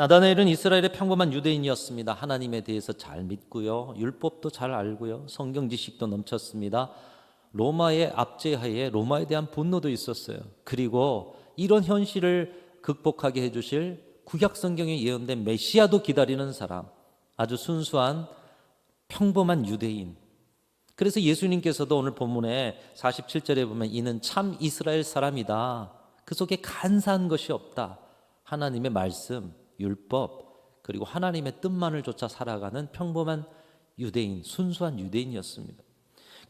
나다나엘은 이스라엘의 평범한 유대인이었습니다. 하나님에 대해서 잘 믿고요, 율법도 잘 알고요, 성경 지식도 넘쳤습니다. 로마의 압제하에 로마에 대한 분노도 있었어요. 그리고 이런 현실을 극복하게 해주실 구약 성경에 예언된 메시아도 기다리는 사람, 아주 순수한 평범한 유대인. 그래서 예수님께서도 오늘 본문에 47절에 보면 이는 참 이스라엘 사람이다, 그 속에 간사한 것이 없다, 하나님의 말씀, 율법, 그리고 하나님의 뜻만을 쫓아 살아가는 평범한 유대인, 순수한 유대인이었습니다.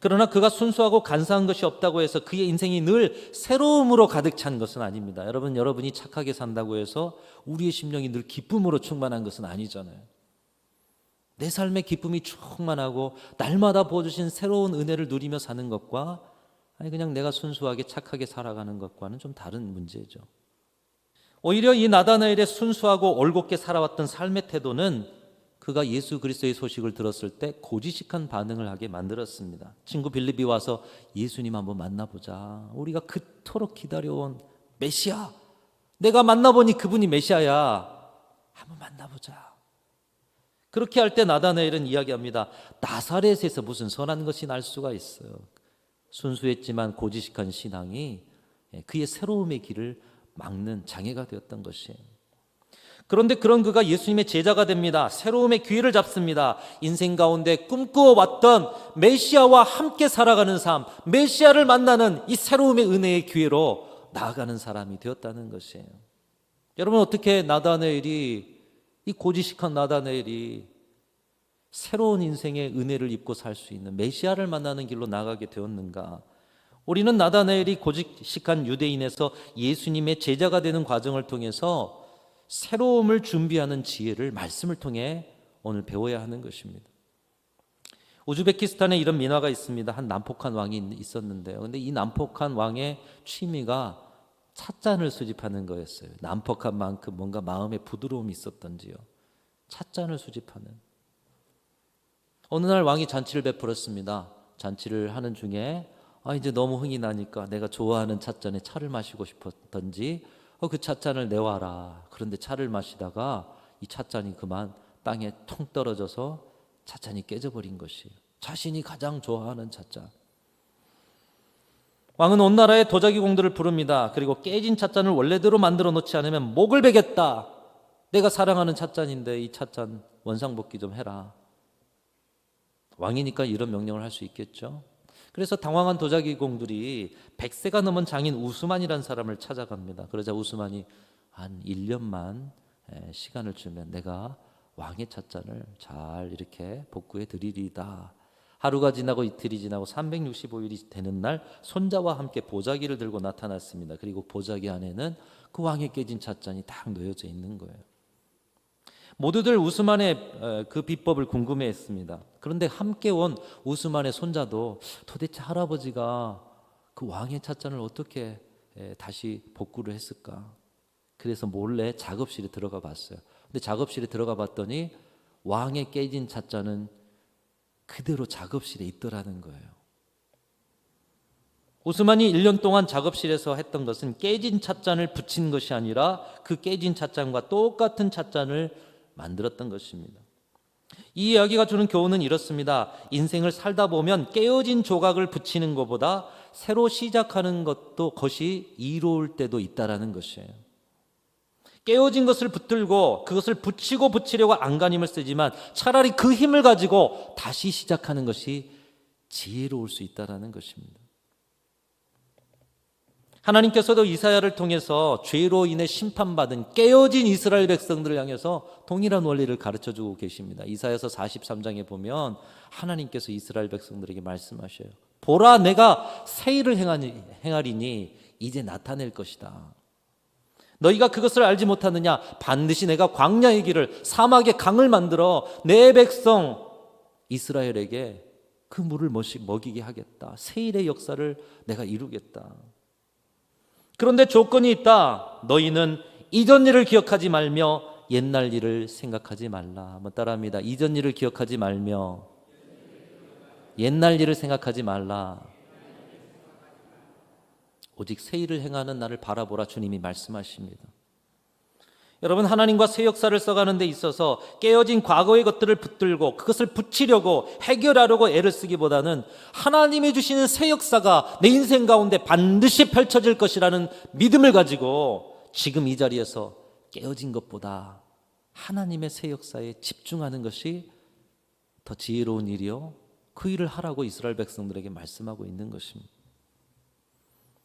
그러나 그가 순수하고 간사한 것이 없다고 해서 그의 인생이 늘 새로움으로 가득 찬 것은 아닙니다. 여러분이 착하게 산다고 해서 우리의 심령이 늘 기쁨으로 충만한 것은 아니잖아요. 내 삶의 기쁨이 충만하고 날마다 부어주신 새로운 은혜를 누리며 사는 것과 그냥 내가 순수하게 착하게 살아가는 것과는 좀 다른 문제죠. 오히려 이 나다나엘의 순수하고 올곧게 살아왔던 삶의 태도는 그가 예수 그리스도의 소식을 들었을 때 고지식한 반응을 하게 만들었습니다. 친구 빌립이 와서 예수님 한번 만나보자, 우리가 그토록 기다려온 메시아, 내가 만나보니 그분이 메시아야, 한번 만나보자. 그렇게 할 때 나다나엘은 이야기합니다. 나사렛에서 무슨 선한 것이 날 수가 있어요. 순수했지만 고지식한 신앙이 그의 새로움의 길을 막는 장애가 되었던 것이에요. 그런데 그런 그가 예수님의 제자가 됩니다. 새로움의 기회를 잡습니다. 인생 가운데 꿈꾸어왔던 메시아와 함께 살아가는 삶, 메시아를 만나는 이 새로움의 은혜의 기회로 나아가는 사람이 되었다는 것이에요. 여러분, 어떻게 이 고지식한 나다나엘이 새로운 인생의 은혜를 입고 살 수 있는 메시아를 만나는 길로 나가게 되었는가? 우리는 나다나엘이 고지식한 유대인에서 예수님의 제자가 되는 과정을 통해서 새로움을 준비하는 지혜를 말씀을 통해 오늘 배워야 하는 것입니다. 우즈베키스탄에 이런 민화가 있습니다. 한 난폭한 왕이 있었는데요. 그런데 이 난폭한 왕의 취미가 찻잔을 수집하는 거였어요. 난폭한 만큼 뭔가 마음에 부드러움이 있었던지요. 찻잔을 수집하는. 어느 날 왕이 잔치를 베풀었습니다. 잔치를 하는 중에 이제 너무 흥이 나니까 내가 좋아하는 찻잔에 차를 마시고 싶었던지 그 찻잔을 내와라. 그런데 차를 마시다가 이 찻잔이 그만 땅에 통 떨어져서 찻잔이 깨져버린 것이에요. 자신이 가장 좋아하는 찻잔. 왕은 온 나라의 도자기 공들을 부릅니다. 그리고 깨진 찻잔을 원래대로 만들어 놓지 않으면 목을 베겠다. 내가 사랑하는 찻잔인데 이 찻잔 원상복귀 좀 해라. 왕이니까 이런 명령을 할 수 있겠죠. 그래서 당황한 도자기 공들이 100세가 넘은 장인 우스만이라는 사람을 찾아갑니다. 그러자 우스만이 한 1년만 시간을 주면 내가 왕의 찻잔을 잘 이렇게 복구해 드리리다. 하루가 지나고 이틀이 지나고 365일이 되는 날 손자와 함께 보자기를 들고 나타났습니다. 그리고 보자기 안에는 그 왕의 깨진 찻잔이 딱 놓여져 있는 거예요. 모두들 우스만의 그 비법을 궁금해했습니다. 그런데 함께 온 우스만의 손자도 도대체 할아버지가 그 왕의 찻잔을 어떻게 다시 복구를 했을까? 그래서 몰래 작업실에 들어가 봤어요. 근데 작업실에 들어가 봤더니 왕의 깨진 찻잔은 그대로 작업실에 있더라는 거예요. 우스만이 1년 동안 작업실에서 했던 것은 깨진 찻잔을 붙인 것이 아니라 그 깨진 찻잔과 똑같은 찻잔을 만들었던 것입니다. 이 이야기가 주는 교훈은 이렇습니다. 인생을 살다 보면 깨어진 조각을 붙이는 것보다 새로 시작하는 것이 이로울 때도 있다라는 것이에요. 깨어진 것을 붙들고 그것을 붙이고 붙이려고 안간힘을 쓰지만 차라리 그 힘을 가지고 다시 시작하는 것이 지혜로울 수 있다라는 것입니다. 하나님께서도 이사야를 통해서 죄로 인해 심판받은 깨어진 이스라엘 백성들을 향해서 동일한 원리를 가르쳐주고 계십니다. 이사야서 43장에 보면 하나님께서 이스라엘 백성들에게 말씀하셔요. 보라, 내가 새 일을 행하리니 이제 나타낼 것이다. 너희가 그것을 알지 못하느냐? 반드시 내가 광야의 길을, 사막의 강을 만들어 내 백성 이스라엘에게 그 물을 먹이게 하겠다. 새 일의 역사를 내가 이루겠다. 그런데 조건이 있다. 너희는 이전 일을 기억하지 말며 옛날 일을 생각하지 말라. 한번 따라합니다. 이전 일을 기억하지 말며 옛날 일을 생각하지 말라. 오직 새 일을 행하는 나를 바라보라. 주님이 말씀하십니다. 여러분, 하나님과 새 역사를 써가는 데 있어서 깨어진 과거의 것들을 붙들고 그것을 붙이려고 해결하려고 애를 쓰기보다는 하나님이 주시는 새 역사가 내 인생 가운데 반드시 펼쳐질 것이라는 믿음을 가지고 지금 이 자리에서 깨어진 것보다 하나님의 새 역사에 집중하는 것이 더 지혜로운 일이요, 그 일을 하라고 이스라엘 백성들에게 말씀하고 있는 것입니다.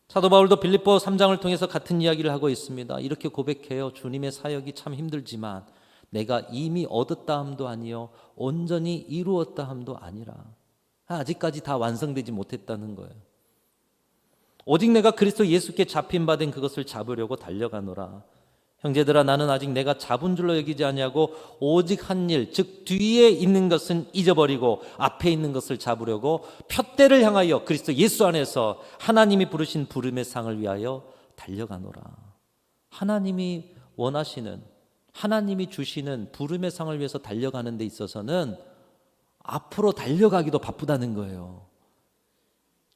사도 바울도 빌립보 3장을 통해서 같은 이야기를 하고 있습니다. 이렇게 고백해요. 주님의 사역이 참 힘들지만 내가 이미 얻었다 함도 아니요 온전히 이루었다 함도 아니라. 아직까지 다 완성되지 못했다는 거예요. 오직 내가 그리스도 예수께 잡힌 바 된 그것을 잡으려고 달려가노라. 형제들아, 나는 아직 내가 잡은 줄로 여기지 아니하고 오직 한 일, 즉 뒤에 있는 것은 잊어버리고 앞에 있는 것을 잡으려고 푯대를 향하여 그리스도 예수 안에서 하나님이 부르신 부름의 상을 위하여 달려가노라. 하나님이 원하시는, 하나님이 주시는 부름의 상을 위해서 달려가는 데 있어서는 앞으로 달려가기도 바쁘다는 거예요.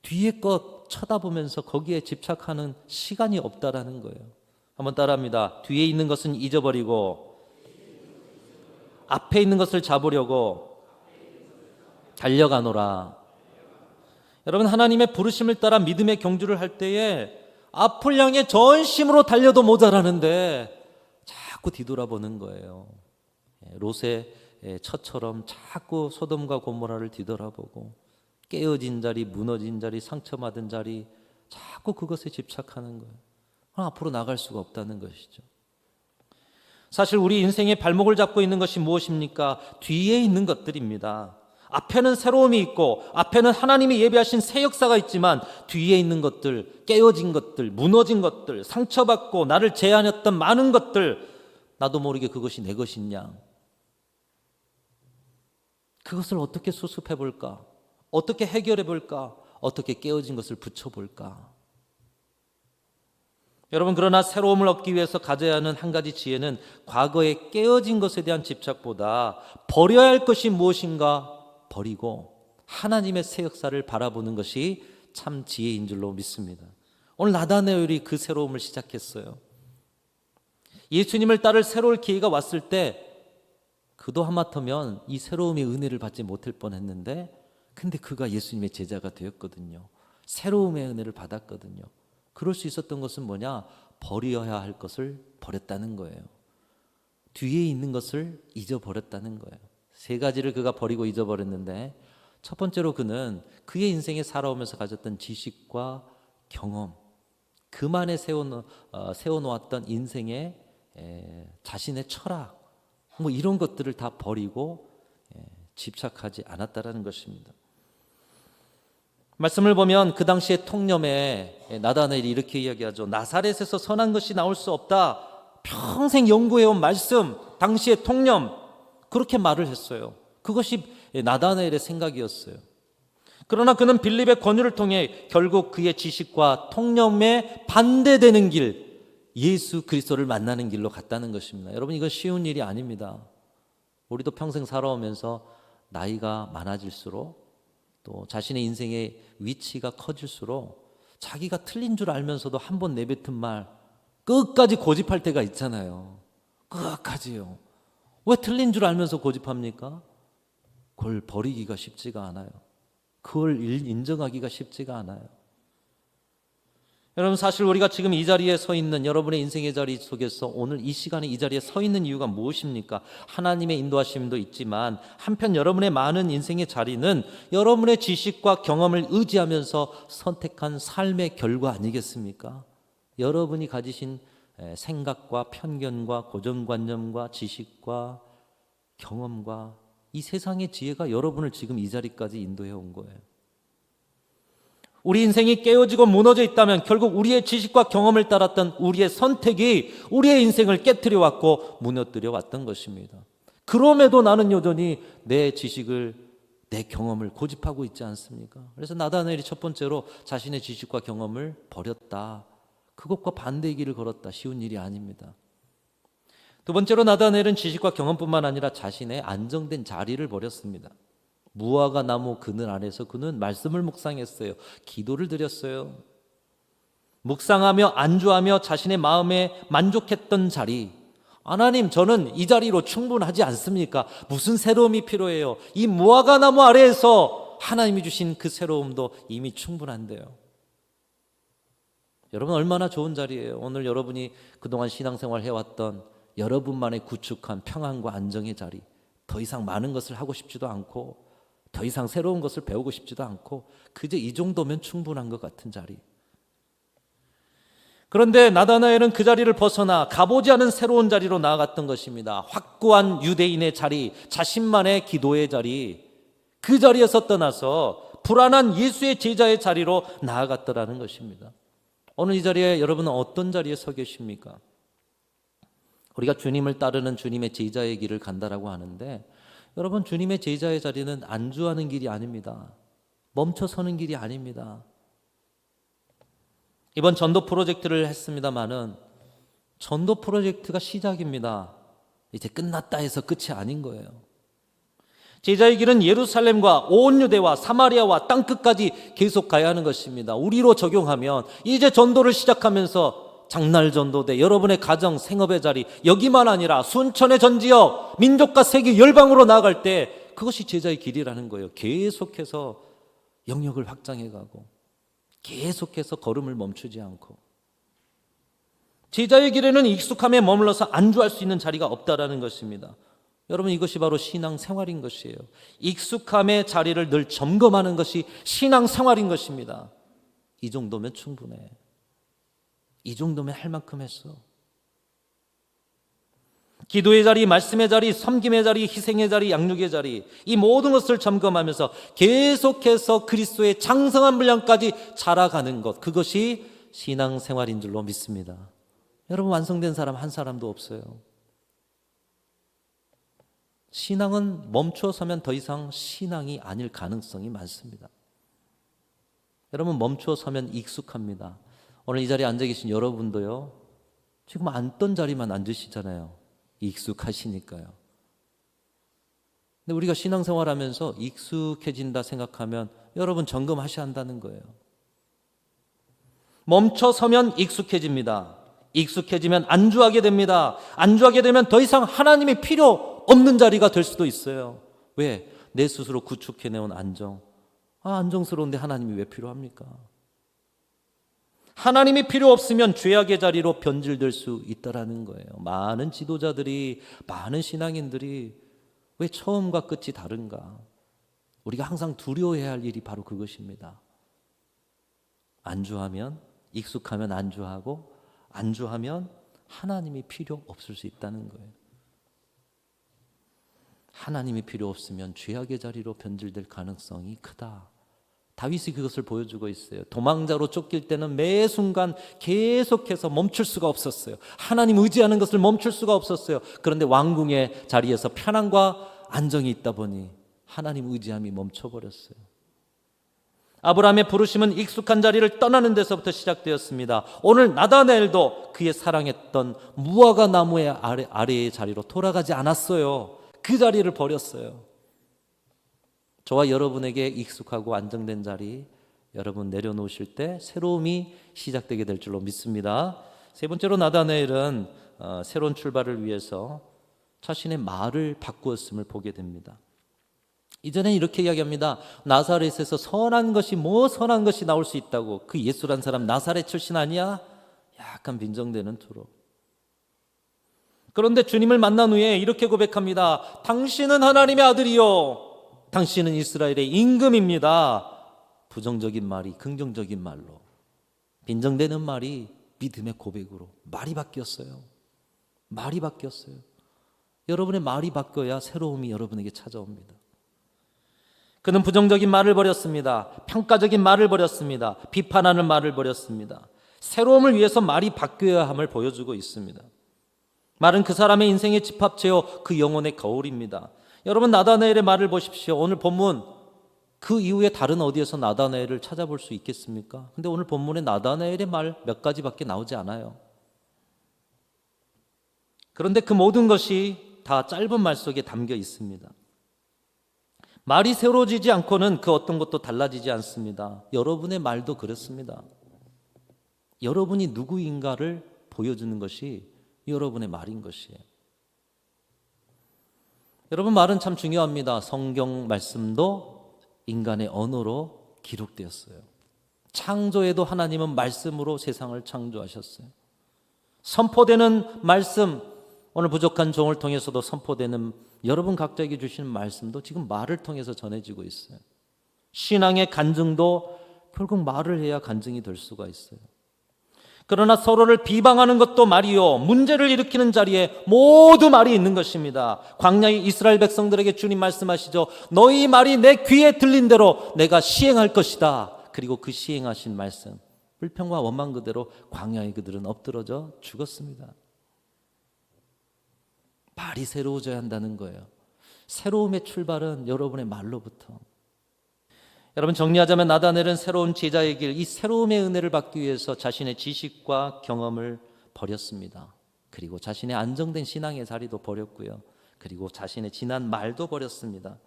뒤에 것 쳐다보면서 거기에 집착하는 시간이 없다라는 거예요. 한번 따라합니다. 뒤에 있는 것은 잊어버리고 앞에 있는 것을 잡으려고 달려가노라. 여러분, 하나님의 부르심을 따라 믿음의 경주를 할 때에 앞을 향해 전심으로 달려도 모자라는데 자꾸 뒤돌아보는 거예요. 롯의 처처럼 자꾸 소돔과 고모라를 뒤돌아보고 깨어진 자리, 무너진 자리, 상처받은 자리, 자꾸 그것에 집착하는 거예요. 앞으로 나갈 수가 없다는 것이죠. 사실 우리 인생의 발목을 잡고 있는 것이 무엇입니까? 뒤에 있는 것들입니다. 앞에는 새로움이 있고 앞에는 하나님이 예비하신 새 역사가 있지만 뒤에 있는 것들, 깨어진 것들, 무너진 것들, 상처받고 나를 제한했던 많은 것들, 나도 모르게 그것이 내 것인 양, 그것을 어떻게 수습해 볼까? 어떻게 해결해 볼까? 어떻게 깨어진 것을 붙여볼까? 여러분, 그러나 새로움을 얻기 위해서 가져야 하는 한 가지 지혜는 과거에 깨어진 것에 대한 집착보다 버려야 할 것이 무엇인가 버리고 하나님의 새 역사를 바라보는 것이 참 지혜인 줄로 믿습니다. 오늘 나다나엘이 그 새로움을 시작했어요. 예수님을 따를 새로울 기회가 왔을 때 그도 하마터면 이 새로움의 은혜를 받지 못할 뻔했는데, 근데 그가 예수님의 제자가 되었거든요. 새로움의 은혜를 받았거든요. 그럴 수 있었던 것은 뭐냐? 버려야 할 것을 버렸다는 거예요. 뒤에 있는 것을 잊어버렸다는 거예요. 세 가지를 그가 버리고 잊어버렸는데, 첫 번째로 그는 그의 인생에 살아오면서 가졌던 지식과 경험, 그만에 세워놓았던 인생의 자신의 철학, 뭐 이런 것들을 다 버리고 집착하지 않았다라는 것입니다. 말씀을 보면 그 당시의 통념에 나다나엘이 이렇게 이야기하죠. 나사렛에서 선한 것이 나올 수 없다. 평생 연구해온 말씀, 당시의 통념, 그렇게 말을 했어요. 그것이 나다나엘의 생각이었어요. 그러나 그는 빌립의 권유를 통해 결국 그의 지식과 통념에 반대되는 길, 예수 그리스도를 만나는 길로 갔다는 것입니다. 여러분, 이건 쉬운 일이 아닙니다. 우리도 평생 살아오면서 나이가 많아질수록 또 자신의 인생의 위치가 커질수록 자기가 틀린 줄 알면서도 한 번 내뱉은 말 끝까지 고집할 때가 있잖아요. 끝까지요. 왜 틀린 줄 알면서 고집합니까? 그걸 버리기가 쉽지가 않아요. 그걸 인정하기가 쉽지가 않아요. 여러분, 사실 우리가 지금 이 자리에 서 있는, 여러분의 인생의 자리 속에서 오늘 이 시간에 이 자리에 서 있는 이유가 무엇입니까? 하나님의 인도하심도 있지만 한편 여러분의 많은 인생의 자리는 여러분의 지식과 경험을 의지하면서 선택한 삶의 결과 아니겠습니까? 여러분이 가지신 생각과 편견과 고정관념과 지식과 경험과 이 세상의 지혜가 여러분을 지금 이 자리까지 인도해 온 거예요. 우리 인생이 깨어지고 무너져 있다면 결국 우리의 지식과 경험을 따랐던 우리의 선택이 우리의 인생을 깨트려 왔고 무너뜨려 왔던 것입니다. 그럼에도 나는 여전히 내 지식을, 내 경험을 고집하고 있지 않습니까? 그래서 나다나엘이 첫 번째로 자신의 지식과 경험을 버렸다. 그것과 반대의 길을 걸었다. 쉬운 일이 아닙니다. 두 번째로 나다나엘은 지식과 경험뿐만 아니라 자신의 안정된 자리를 버렸습니다. 무화과 나무 그늘 아래서 그는 말씀을 묵상했어요. 기도를 드렸어요. 묵상하며 안주하며 자신의 마음에 만족했던 자리, 하나님, 저는 이 자리로 충분하지 않습니까? 무슨 새로움이 필요해요? 이 무화과 나무 아래에서 하나님이 주신 그 새로움도 이미 충분한데요. 여러분, 얼마나 좋은 자리예요. 오늘 여러분이 그동안 신앙생활 해왔던 여러분만의 구축한 평안과 안정의 자리, 더 이상 많은 것을 하고 싶지도 않고 더 이상 새로운 것을 배우고 싶지도 않고 그저 이 정도면 충분한 것 같은 자리. 그런데 나다나엘은 그 자리를 벗어나 가보지 않은 새로운 자리로 나아갔던 것입니다. 확고한 유대인의 자리, 자신만의 기도의 자리, 그 자리에서 떠나서 불안한 예수의 제자의 자리로 나아갔더라는 것입니다. 오늘 이 자리에 여러분은 어떤 자리에 서 계십니까? 우리가 주님을 따르는 주님의 제자의 길을 간다라고 하는데, 여러분, 주님의 제자의 자리는 안주하는 길이 아닙니다. 멈춰서는 길이 아닙니다. 이번 전도 프로젝트를 했습니다마는 전도 프로젝트가 시작입니다. 이제 끝났다 해서 끝이 아닌 거예요. 제자의 길은 예루살렘과 온 유대와 사마리아와 땅끝까지 계속 가야 하는 것입니다. 우리로 적용하면 이제 전도를 시작하면서 장날 전도대, 여러분의 가정, 생업의 자리, 여기만 아니라 순천의 전 지역, 민족과 세계 열방으로 나아갈 때 그것이 제자의 길이라는 거예요. 계속해서 영역을 확장해가고 계속해서 걸음을 멈추지 않고. 제자의 길에는 익숙함에 머물러서 안주할 수 있는 자리가 없다라는 것입니다. 여러분, 이것이 바로 신앙생활인 것이에요. 익숙함의 자리를 늘 점검하는 것이 신앙생활인 것입니다. 이 정도면 충분해. 이 정도면 할 만큼 했어. 기도의 자리, 말씀의 자리, 섬김의 자리, 희생의 자리, 양육의 자리, 이 모든 것을 점검하면서 계속해서 그리스도의 장성한 분량까지 자라가는 것, 그것이 신앙생활인 줄로 믿습니다. 여러분, 완성된 사람 한 사람도 없어요. 신앙은 멈춰서면 더 이상 신앙이 아닐 가능성이 많습니다. 여러분, 멈춰서면 익숙합니다. 오늘 이 자리에 앉아 계신 여러분도요, 지금 앉던 자리만 앉으시잖아요. 익숙하시니까요. 근데 우리가 신앙생활하면서 익숙해진다 생각하면 여러분 점검하셔야 한다는 거예요. 멈춰서면 익숙해집니다. 익숙해지면 안주하게 됩니다. 안주하게 되면 더 이상 하나님이 필요 없는 자리가 될 수도 있어요. 왜? 내 스스로 구축해내온 안정. 안정스러운데 하나님이 왜 필요합니까? 하나님이 필요 없으면 죄악의 자리로 변질될 수 있다라는 거예요. 많은 지도자들이, 많은 신앙인들이 왜 처음과 끝이 다른가? 우리가 항상 두려워해야 할 일이 바로 그것입니다. 안주하면, 익숙하면 안주하고, 안주하면 하나님이 필요 없을 수 있다는 거예요. 하나님이 필요 없으면 죄악의 자리로 변질될 가능성이 크다. 다윗이 그것을 보여주고 있어요. 도망자로 쫓길 때는 매 순간 계속해서 멈출 수가 없었어요. 하나님 의지하는 것을 멈출 수가 없었어요. 그런데 왕궁의 자리에서 편안과 안정이 있다 보니 하나님 의지함이 멈춰버렸어요. 아브라함의 부르심은 익숙한 자리를 떠나는 데서부터 시작되었습니다. 오늘 나다나엘도 그의 사랑했던 무화과 나무의 아래의 자리로 돌아가지 않았어요. 그 자리를 버렸어요. 저와 여러분에게 익숙하고 안정된 자리, 여러분 내려놓으실 때 새로움이 시작되게 될 줄로 믿습니다. 세 번째로 나다나엘은 새로운 출발을 위해서 자신의 말을 바꾸었음을 보게 됩니다. 이전에 이렇게 이야기합니다. 나사렛에서 선한 것이 선한 것이 나올 수 있다고. 그 예수란 사람 나사렛 출신 아니야? 약간 빈정대는 투로. 그런데 주님을 만난 후에 이렇게 고백합니다. 당신은 하나님의 아들이요, 당신은 이스라엘의 임금입니다. 부정적인 말이 긍정적인 말로, 빈정대는 말이 믿음의 고백으로 말이 바뀌었어요. 말이 바뀌었어요. 여러분의 말이 바뀌어야 새로움이 여러분에게 찾아옵니다. 그는 부정적인 말을 버렸습니다. 평가적인 말을 버렸습니다. 비판하는 말을 버렸습니다. 새로움을 위해서 말이 바뀌어야 함을 보여주고 있습니다. 말은 그 사람의 인생의 집합체요, 그 영혼의 거울입니다. 여러분, 나다나엘의 말을 보십시오. 오늘 본문 그 이후에 다른 어디에서 나다나엘을 찾아볼 수 있겠습니까? 근데 오늘 본문에 나다나엘의 말 몇 가지밖에 나오지 않아요. 그런데 그 모든 것이 다 짧은 말 속에 담겨 있습니다. 말이 새로워지지 않고는 그 어떤 것도 달라지지 않습니다. 여러분의 말도 그렇습니다. 여러분이 누구인가를 보여주는 것이 여러분의 말인 것이에요. 여러분, 말은 참 중요합니다. 성경 말씀도 인간의 언어로 기록되었어요. 창조에도 하나님은 말씀으로 세상을 창조하셨어요. 선포되는 말씀, 오늘 부족한 종을 통해서도 선포되는 여러분 각자에게 주시는 말씀도 지금 말을 통해서 전해지고 있어요. 신앙의 간증도 결국 말을 해야 간증이 될 수가 있어요. 그러나 서로를 비방하는 것도 말이요, 문제를 일으키는 자리에 모두 말이 있는 것입니다. 광야의 이스라엘 백성들에게 주님 말씀하시죠. 너희 말이 내 귀에 들린 대로 내가 시행할 것이다. 그리고 그 시행하신 말씀, 불평과 원망 그대로 광야의 그들은 엎드러져 죽었습니다. 말이 새로워져야 한다는 거예요. 새로움의 출발은 여러분의 말로부터. 여러분, 정리하자면 나다넬은 새로운 제자의 길, 이 새로움의 은혜를 받기 위해서 자신의 지식과 경험을 버렸습니다. 그리고 자신의 안정된 신앙의 자리도 버렸고요. 그리고 자신의 진한 말도 버렸습니다.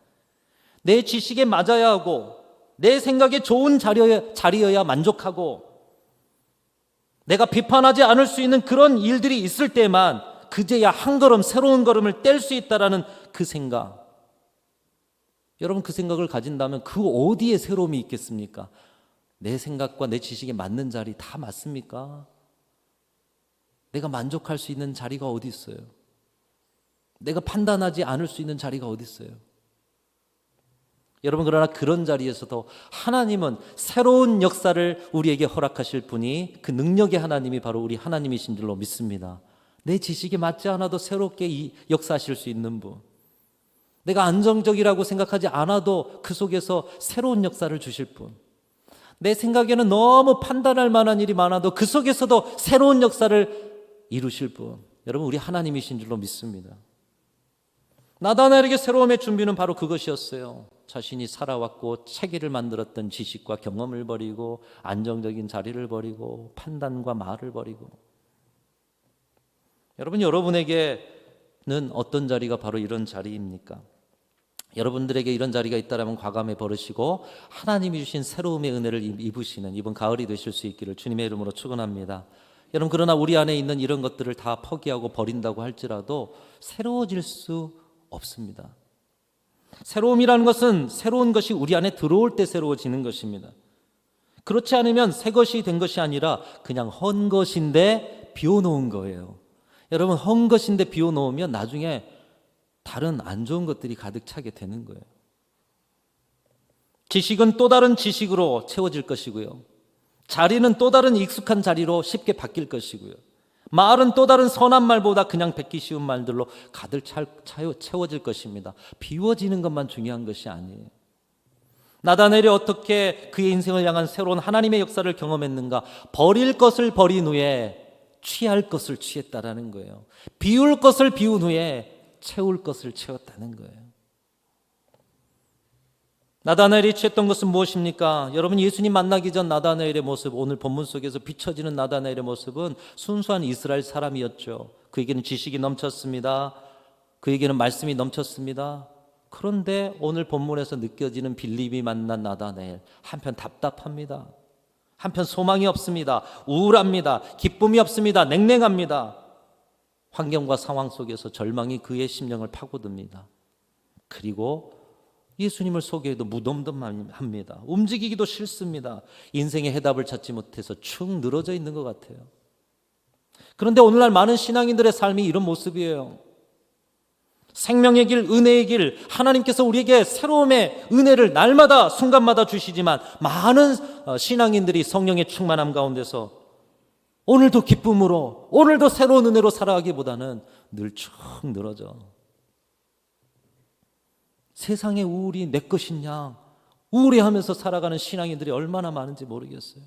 내 지식에 맞아야 하고 내 생각에 좋은 자리여야 만족하고 내가 비판하지 않을 수 있는 그런 일들이 있을 때만 그제야 한 걸음 새로운 걸음을 뗄 수 있다라는 그 생각. 여러분, 그 생각을 가진다면 그 어디에 새로움이 있겠습니까? 내 생각과 내 지식에 맞는 자리 다 맞습니까? 내가 만족할 수 있는 자리가 어디 있어요? 내가 판단하지 않을 수 있는 자리가 어디 있어요? 여러분, 그러나 그런 자리에서도 하나님은 새로운 역사를 우리에게 허락하실 분이, 그 능력의 하나님이 바로 우리 하나님이신 줄로 믿습니다. 내 지식에 맞지 않아도 새롭게 역사하실 수 있는 분, 내가 안정적이라고 생각하지 않아도 그 속에서 새로운 역사를 주실 분, 내 생각에는 너무 판단할 만한 일이 많아도 그 속에서도 새로운 역사를 이루실 분, 여러분, 우리 하나님이신 줄로 믿습니다. 나다넬에게 새로움의 준비는 바로 그것이었어요. 자신이 살아왔고 체계를 만들었던 지식과 경험을 버리고 안정적인 자리를 버리고 판단과 말을 버리고. 여러분, 여러분에게는 어떤 자리가 바로 이런 자리입니까? 여러분들에게 이런 자리가 있다면 과감히 버리시고 하나님이 주신 새로움의 은혜를 입으시는 이번 가을이 되실 수 있기를 주님의 이름으로 축원합니다. 여러분, 그러나 우리 안에 있는 이런 것들을 다 포기하고 버린다고 할지라도 새로워질 수 없습니다. 새로움이라는 것은 새로운 것이 우리 안에 들어올 때 새로워지는 것입니다. 그렇지 않으면 새 것이 된 것이 아니라 그냥 헌 것인데 비워놓은 거예요. 여러분, 헌 것인데 비워놓으면 나중에 다른 안 좋은 것들이 가득 차게 되는 거예요. 지식은 또 다른 지식으로 채워질 것이고요. 자리는 또 다른 익숙한 자리로 쉽게 바뀔 것이고요. 말은 또 다른 선한 말보다 그냥 뱉기 쉬운 말들로 가득 채워질 것입니다. 비워지는 것만 중요한 것이 아니에요. 나다넬이 어떻게 그의 인생을 향한 새로운 하나님의 역사를 경험했는가? 버릴 것을 버린 후에 취할 것을 취했다라는 거예요. 비울 것을 비운 후에 채울 것을 채웠다는 거예요. 나다넬이 취했던 것은 무엇입니까? 여러분, 예수님 만나기 전 나다넬의 모습, 오늘 본문 속에서 비춰지는 나다넬의 모습은 순수한 이스라엘 사람이었죠. 그에게는 지식이 넘쳤습니다. 그에게는 말씀이 넘쳤습니다. 그런데 오늘 본문에서 느껴지는 빌립이 만난 나다넬, 한편 답답합니다. 한편 소망이 없습니다. 우울합니다. 기쁨이 없습니다. 냉랭합니다. 환경과 상황 속에서 절망이 그의 심령을 파고듭니다. 그리고 예수님을 소개해도 무덤덤합니다. 움직이기도 싫습니다. 인생의 해답을 찾지 못해서 축 늘어져 있는 것 같아요. 그런데 오늘날 많은 신앙인들의 삶이 이런 모습이에요. 생명의 길, 은혜의 길, 하나님께서 우리에게 새로움의 은혜를 날마다 순간마다 주시지만 많은 신앙인들이 성령의 충만함 가운데서 오늘도 기쁨으로, 오늘도 새로운 은혜로 살아가기보다는 늘 축 늘어져. 세상의 우울이 내 것이냐, 우울해하면서 살아가는 신앙인들이 얼마나 많은지 모르겠어요.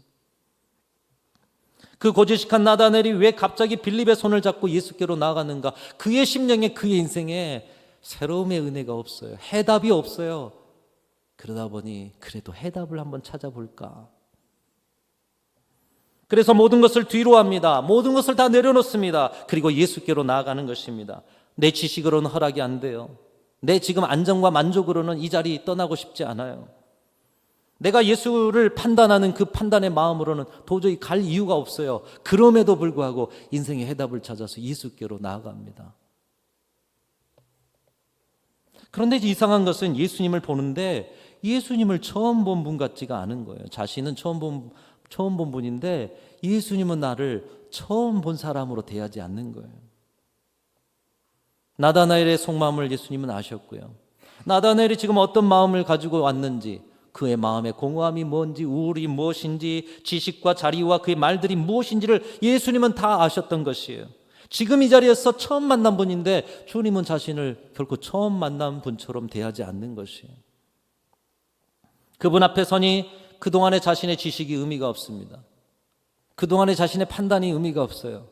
그 고지식한 나다넬이 왜 갑자기 빌립의 손을 잡고 예수께로 나아갔는가? 그의 심령에, 그의 인생에 새로움의 은혜가 없어요. 해답이 없어요. 그러다 보니 그래도 해답을 한번 찾아볼까? 그래서 모든 것을 뒤로 합니다. 모든 것을 다 내려놓습니다. 그리고 예수께로 나아가는 것입니다. 내 지식으로는 허락이 안 돼요. 내 지금 안정과 만족으로는 이 자리 떠나고 싶지 않아요. 내가 예수를 판단하는 그 판단의 마음으로는 도저히 갈 이유가 없어요. 그럼에도 불구하고 인생의 해답을 찾아서 예수께로 나아갑니다. 그런데 이상한 것은 예수님을 보는데 예수님을 처음 본 분 같지가 않은 거예요. 자신은 처음 본 분인데 예수님은 나를 처음 본 사람으로 대하지 않는 거예요. 나다나엘의 속마음을 예수님은 아셨고요. 나다나엘이 지금 어떤 마음을 가지고 왔는지, 그의 마음의 공허함이 뭔지, 우울이 무엇인지, 지식과 자리와 그의 말들이 무엇인지를 예수님은 다 아셨던 것이에요. 지금 이 자리에서 처음 만난 분인데 주님은 자신을 결코 처음 만난 분처럼 대하지 않는 것이에요. 그분 앞에 서니 그동안의 자신의 지식이 의미가 없습니다. 그동안의 자신의 판단이 의미가 없어요.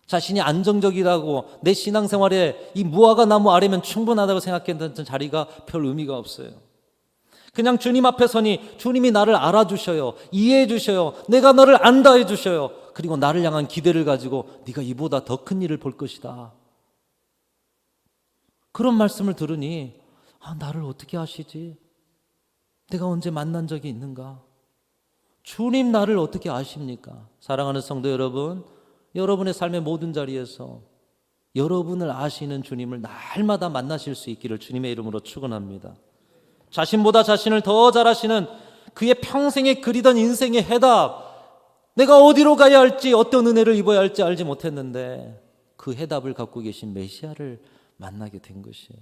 자신이 안정적이라고 내 신앙생활에 이 무화과 나무 아래면 충분하다고 생각했던 자리가 별 의미가 없어요. 그냥 주님 앞에 서니 주님이 나를 알아주셔요. 이해해 주셔요. 내가 너를 안다 해주셔요. 그리고 나를 향한 기대를 가지고 네가 이보다 더 큰 일을 볼 것이다. 그런 말씀을 들으니 나를 어떻게 아시지? 내가 언제 만난 적이 있는가? 주님 나를 어떻게 아십니까? 사랑하는 성도 여러분, 여러분의 삶의 모든 자리에서 여러분을 아시는 주님을 날마다 만나실 수 있기를 주님의 이름으로 축원합니다. 자신보다 자신을 더 잘 아시는 그의 평생에 그리던 인생의 해답, 내가 어디로 가야 할지, 어떤 은혜를 입어야 할지 알지 못했는데 그 해답을 갖고 계신 메시아를 만나게 된 것이에요.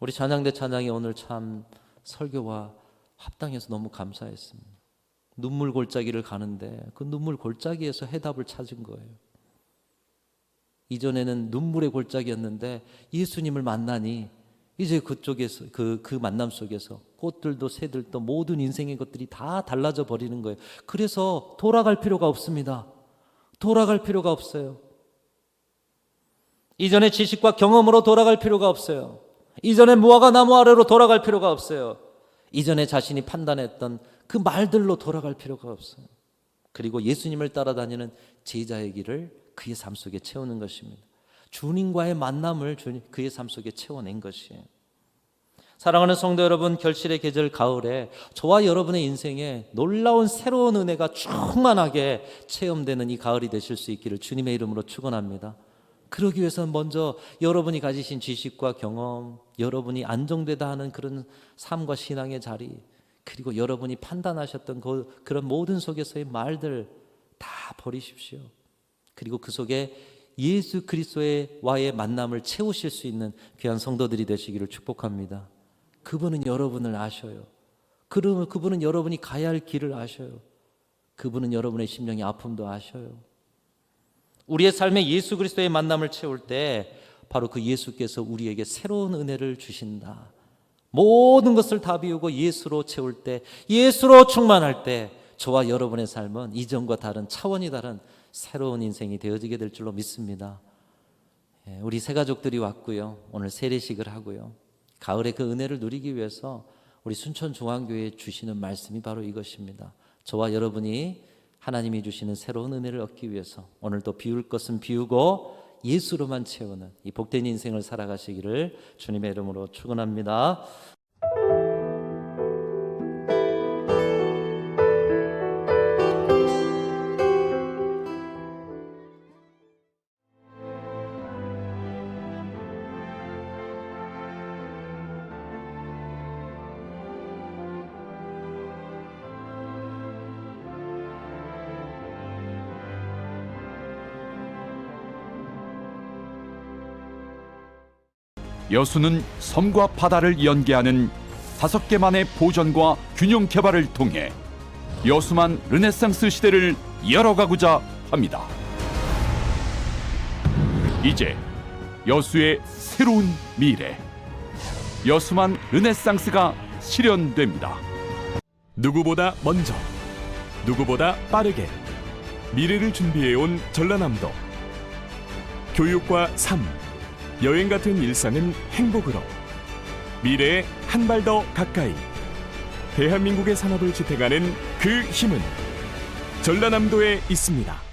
우리 찬양대 찬양이 오늘 참 설교와 합당해서 너무 감사했습니다. 눈물 골짜기를 가는데 그 눈물 골짜기에서 해답을 찾은 거예요. 이전에는 눈물의 골짜기였는데 예수님을 만나니 이제 그쪽에서 그 만남 속에서 꽃들도 새들도 모든 인생의 것들이 다 달라져 버리는 거예요. 그래서 돌아갈 필요가 없습니다. 돌아갈 필요가 없어요. 이전의 지식과 경험으로 돌아갈 필요가 없어요. 이전의 무화과 나무 아래로 돌아갈 필요가 없어요. 이전에 자신이 판단했던 그 말들로 돌아갈 필요가 없어요. 그리고 예수님을 따라다니는 제자의 길을 그의 삶 속에 채우는 것입니다. 주님과의 만남을 그의 삶 속에 채워낸 것이에요. 사랑하는 성도 여러분, 결실의 계절 가을에 저와 여러분의 인생에 놀라운 새로운 은혜가 충만하게 체험되는 이 가을이 되실 수 있기를 주님의 이름으로 축원합니다. 그러기 위해서는 먼저 여러분이 가지신 지식과 경험, 여러분이 안정되다 하는 그런 삶과 신앙의 자리, 그리고 여러분이 판단하셨던 그런 모든 속에서의 말들 다 버리십시오. 그리고 그 속에 예수 그리스도와의 만남을 채우실 수 있는 귀한 성도들이 되시기를 축복합니다. 그분은 여러분을 아셔요. 그분은 여러분이 가야 할 길을 아셔요. 그분은 여러분의 심령의 아픔도 아셔요. 우리의 삶에 예수 그리스도의 만남을 채울 때 바로 그 예수께서 우리에게 새로운 은혜를 주신다. 모든 것을 다 비우고 예수로 채울 때, 예수로 충만할 때 저와 여러분의 삶은 이전과 다른 차원이 다른 새로운 인생이 되어지게 될 줄로 믿습니다. 우리 새 가족들이 왔고요. 오늘 세례식을 하고요. 가을에 그 은혜를 누리기 위해서 우리 순천중앙교회에 주시는 말씀이 바로 이것입니다. 저와 여러분이 하나님이 주시는 새로운 은혜를 얻기 위해서 오늘도 비울 것은 비우고 예수로만 채우는 이 복된 인생을 살아가시기를 주님의 이름으로 축원합니다. 여수는 섬과 바다를 연계하는 5개만의 보전과 균형 개발을 통해 여수만 르네상스 시대를 열어가고자 합니다. 이제 여수의 새로운 미래, 여수만 르네상스가 실현됩니다. 누구보다 먼저, 누구보다 빠르게 미래를 준비해온 전라남도. 교육과 삶, 여행 같은 일상은 행복으로, 미래에 한 발 더 가까이 대한민국의 산업을 지탱하는 그 힘은 전라남도에 있습니다.